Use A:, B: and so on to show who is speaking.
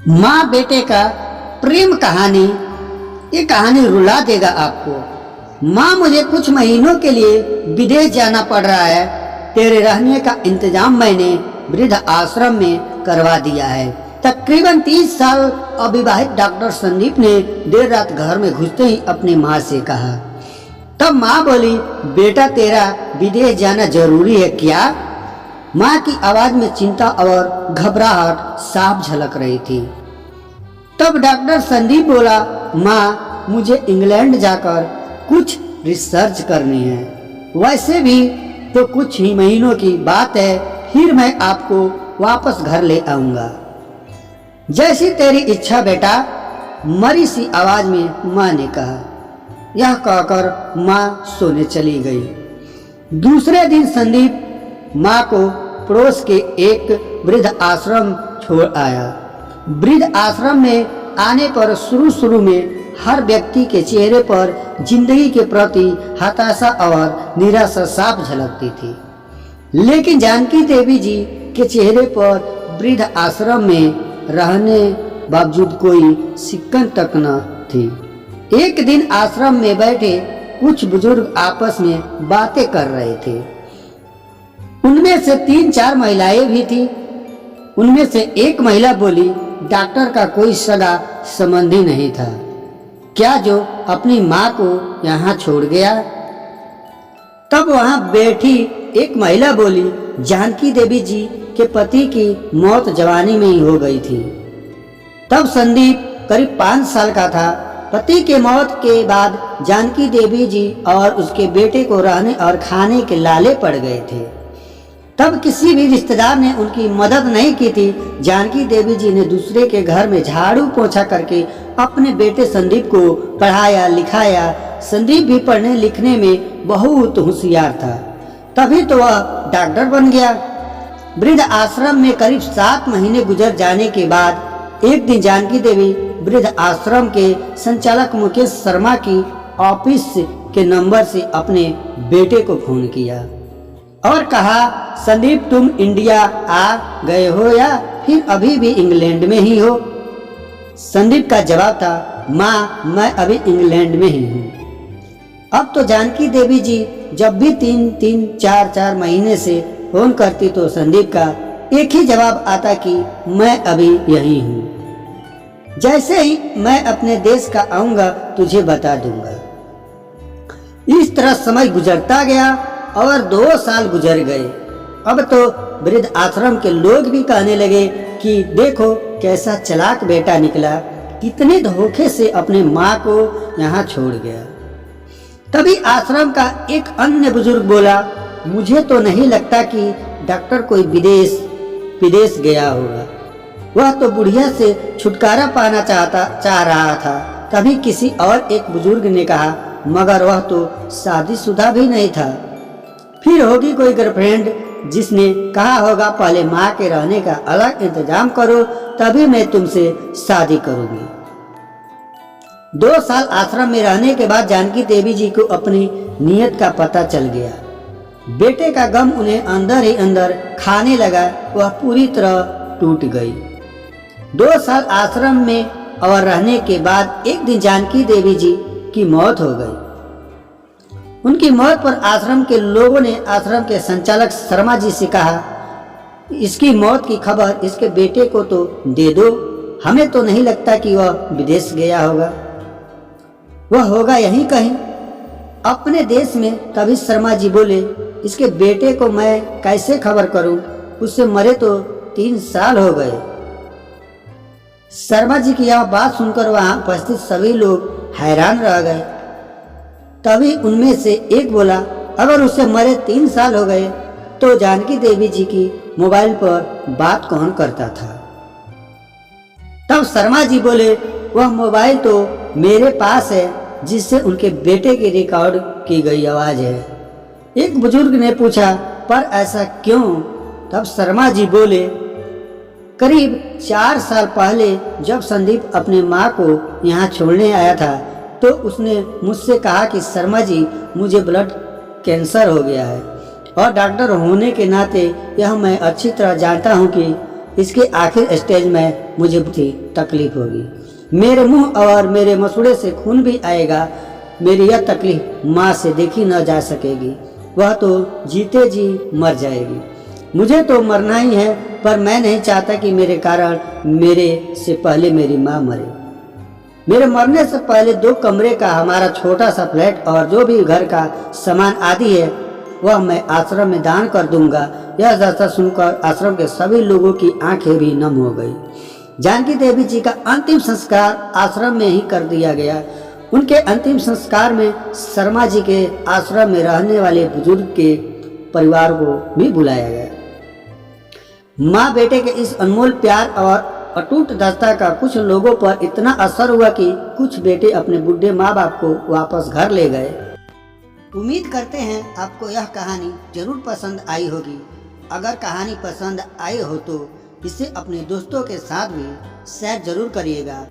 A: माँ बेटे का प्रेम कहानी, ये कहानी रुला देगा आपको। माँ मुझे कुछ महीनों के लिए विदेश जाना पड़ रहा है, तेरे रहने का इंतजाम मैंने वृद्ध आश्रम में करवा दिया है। तकरीबन 30 साल अविवाहित डॉक्टर संदीप ने देर रात घर में घुसते ही अपनी माँ से कहा। तब माँ बोली, बेटा तेरा विदेश जाना जरूरी है क्या? माँ की आवाज में चिंता और घबराहट साफ झलक रही थी। तब डॉक्टर संदीप बोला, माँ मुझे इंग्लैंड जाकर कुछ रिसर्च करनी है। वैसे भी तो कुछ ही महीनों की बात है, फिर मैं आपको वापस घर ले आऊंगा। जैसी तेरी इच्छा बेटा, मरी सी आवाज में माँ ने कहा। यह कहकर माँ सोने चली गई। दूसरे दिन संदीप माँ को पड़ोस के एक वृद्ध आश्रम छोड़ आया। वृद्ध आश्रम में आने पर शुरू में हर व्यक्ति के चेहरे पर जिंदगी के प्रति हताशा और निराशा साफ झलकती थी, लेकिन जानकी देवी जी के चेहरे पर वृद्ध आश्रम में रहने बावजूद कोई सिकन तक न थी। एक दिन आश्रम में बैठे कुछ बुजुर्ग आपस में बातें कर रहे थे। उनमें से 3-4 महिलाएं भी थी। उनमें से एक महिला बोली, डॉक्टर का कोई सगा संबंधी नहीं था क्या जो अपनी माँ को यहाँ छोड़ गया? तब वहां बैठी एक महिला बोली, जानकी देवी जी के पति की मौत जवानी में ही हो गई थी। तब संदीप करीब 5 साल का था। पति के मौत के बाद जानकी देवी जी और उसके बेटे को रहने और खाने के लाले पड़ गए थे। तब किसी भी रिश्तेदार ने उनकी मदद नहीं की थी। जानकी देवी जी ने दूसरे के घर में झाड़ू पोछा करके अपने बेटे संदीप को पढ़ाया लिखाया। संदीप भी पढ़ने लिखने में बहुत होशियार था, तभी तो वह डॉक्टर बन गया। वृद्ध आश्रम में करीब 7 महीने गुजर जाने के बाद एक दिन जानकी देवी वृद्ध आश्रम के संचालक मुकेश शर्मा की ऑफिस के नंबर से अपने बेटे को फोन किया और कहा, संदीप तुम इंडिया आ गए हो या फिर अभी भी इंग्लैंड में ही हो? संदीप का जवाब था, माँ मैं अभी इंग्लैंड में ही हूँ। अब तो जानकी देवी जी जब भी 3-3, 4-4 महीने से फोन करती तो संदीप का एक ही जवाब आता कि मैं अभी यही हूँ। जैसे ही मैं अपने देश का आऊंगा तुझे बता दूंगा। इस तरह समय गुजरता गया और 2 साल गुजर गए। अब तो वृद्ध आश्रम के लोग भी कहने लगे कि देखो कैसा चालाक बेटा निकला, कितने धोखे से अपने माँ को यहाँ छोड़ गया। तभी आश्रम का एक अन्य बुजुर्ग बोला, मुझे तो नहीं लगता कि डॉक्टर कोई विदेश गया होगा। वह तो बुढ़िया से छुटकारा पाना चाह रहा था। तभी किसी और एक बुजुर्ग ने कहा, मगर वह तो शादीशुदा भी नहीं था। फिर होगी कोई गर्लफ्रेंड जिसने कहा होगा पहले माँ के रहने का अलग इंतजाम करो, तभी मैं तुमसे शादी करूंगी। 2 साल आश्रम में रहने के बाद जानकी देवी जी को अपनी नीयत का पता चल गया। बेटे का गम उन्हें अंदर ही अंदर खाने लगा। वह पूरी तरह टूट गई। 2 साल आश्रम में और रहने के बाद एक दिन जानकी देवी जी की मौत हो गई। उनकी मौत पर आश्रम के लोगों ने आश्रम के संचालक शर्मा जी से कहा, इसकी मौत की खबर इसके बेटे को तो दे दो, हमें तो नहीं लगता कि वह विदेश गया होगा। वह होगा यहीं कहीं अपने देश में। तभी शर्मा जी बोले, इसके बेटे को मैं कैसे खबर करूं, उससे मरे तो 3 साल हो गए। शर्मा जी की यह बात सुनकर वहां उपस्थित सभी लोग हैरान रह गए। तभी उनमें से एक बोला, अगर उसे मरे 3 साल हो गए तो जानकी देवी जी की मोबाइल पर बात कौन करता था? तब शर्मा जी बोले, वह मोबाइल तो मेरे पास है जिससे उनके बेटे की रिकॉर्ड की गई आवाज है। एक बुजुर्ग ने पूछा, पर ऐसा क्यों? तब शर्मा जी बोले, करीब 4 साल पहले जब संदीप अपने माँ को यहाँ छोड़ने आया था तो उसने मुझसे कहा कि शर्मा जी मुझे ब्लड कैंसर हो गया है और डॉक्टर होने के नाते यह मैं अच्छी तरह जानता हूँ कि इसके आखिर स्टेज में मुझे बहुत तकलीफ होगी। मेरे मुंह और मेरे मसूड़े से खून भी आएगा। मेरी यह तकलीफ माँ से देखी न जा सकेगी, वह तो जीते जी मर जाएगी। मुझे तो मरना ही है, पर मैं नहीं चाहता कि मेरे कारण मेरे से पहले मेरी माँ मरे। मेरे मरने से पहले 2 कमरे का हमारा छोटा सा फ्लैट और जो भी घर का सामान आदि है वह मैं आश्रम में दान कर दूंगा। यह दशा सुनकर आश्रम के सभी लोगों की आंखें भी नम हो गई। जानकी देवी जी का अंतिम संस्कार आश्रम में ही कर दिया गया। उनके अंतिम संस्कार में शर्मा जी के आश्रम में रहने वाले बुजुर्ग के परिवार को भी बुलाया गया। माँ बेटे के इस अनमोल प्यार और अटूट दस्ता का कुछ लोगों पर इतना असर हुआ कि कुछ बेटे अपने बुढ़े माँ बाप को वापस घर ले गए। उम्मीद करते हैं आपको यह कहानी जरूर पसंद आई होगी। अगर कहानी पसंद आई हो तो इसे अपने दोस्तों के साथ भी शेयर जरूर करिएगा।